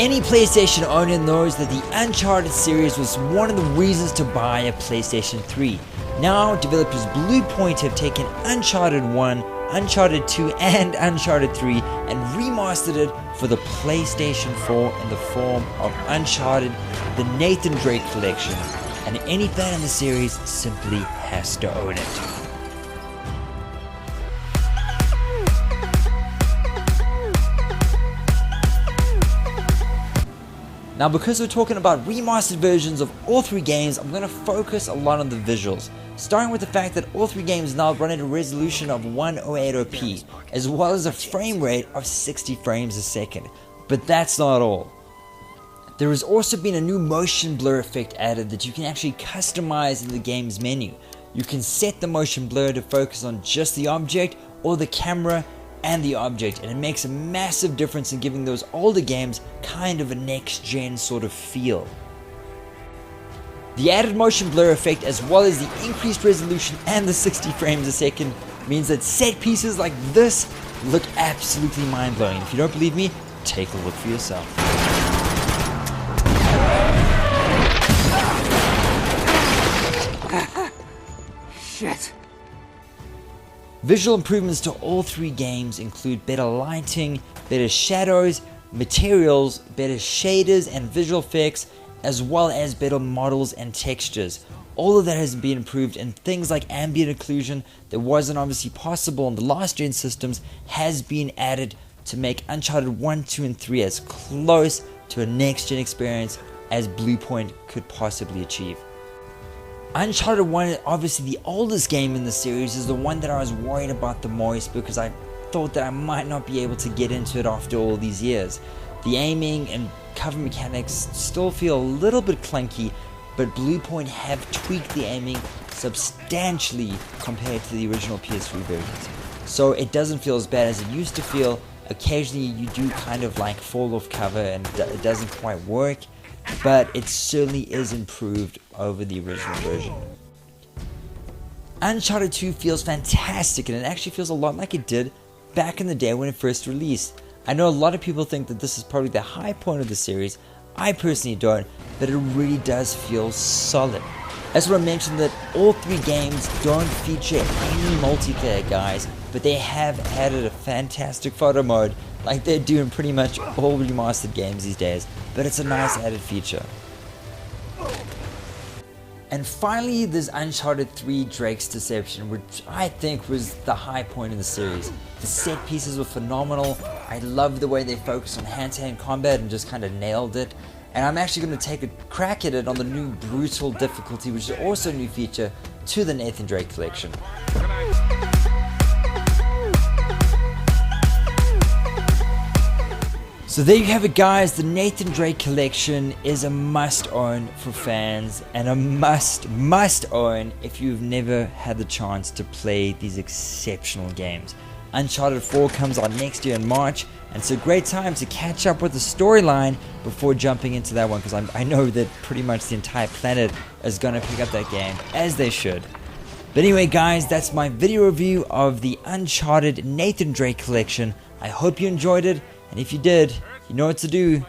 Any PlayStation owner knows that the Uncharted series was one of the reasons to buy a PlayStation 3. Now, developers Bluepoint have taken Uncharted 1, Uncharted 2 and Uncharted 3 and remastered it for the PlayStation 4 in the form of Uncharted, the Nathan Drake Collection, and any fan in the series simply has to own it. Now, because we're talking about remastered versions of all three games, I'm going to focus a lot on the visuals, starting with the fact that all three games now run at a resolution of 1080p, as well as a frame rate of 60 frames a second. But that's not all. There has also been a new motion blur effect added that you can actually customize in the game's menu. You can set the motion blur to focus on just the object or the camera and the object, and it makes a massive difference in giving those older games kind of a next-gen sort of feel. The added motion blur effect, as well as the increased resolution and the 60 frames a second, means that set pieces like this look absolutely mind-blowing. If you don't believe me, take a look for yourself. Shit. Visual improvements to all three games include better lighting, better shadows, materials, better shaders and visual effects, as well as better models and textures. All of that has been improved, and things like ambient occlusion that wasn't obviously possible on the last gen systems has been added to make Uncharted 1, 2 and 3 as close to a next gen experience as Bluepoint could possibly achieve. Uncharted 1, obviously the oldest game in the series, is the one that I was worried about the most because I thought that I might not be able to get into it after all these years. The aiming and cover mechanics still feel a little bit clunky, but Bluepoint have tweaked the aiming substantially compared to the original PS3 versions. So it doesn't feel as bad as it used to feel. Occasionally you do kind of like fall off cover and it doesn't quite work, but it certainly is improved over the original version. Uncharted 2 feels fantastic, and it actually feels a lot like it did back in the day when it first released. I know a lot of people think that this is probably the high point of the series. I personally don't, but it really does feel solid. That's what I mentioned, that all three games don't feature any multiplayer, guys, but they have added a fantastic photo mode like they do in pretty much all remastered games these days, but it's a nice added feature. And finally, there's Uncharted 3 Drake's Deception, which I think was the high point of the series. The set pieces were phenomenal. I love the way they focused on hand-to-hand combat and just kind of nailed it. And I'm actually going to take a crack at it on the new Brutal difficulty, which is also a new feature to the Nathan Drake collection. So there you have it, guys. The Nathan Drake collection is a must-own for fans, and a must-own if you've never had the chance to play these exceptional games. Uncharted 4 comes out next year in March, and it's a great time to catch up with the storyline before jumping into that one, because I know that pretty much the entire planet is going to pick up that game, as they should. But anyway, guys, that's my video review of the Uncharted Nathan Drake collection. I hope you enjoyed it. And if you did, you know what to do.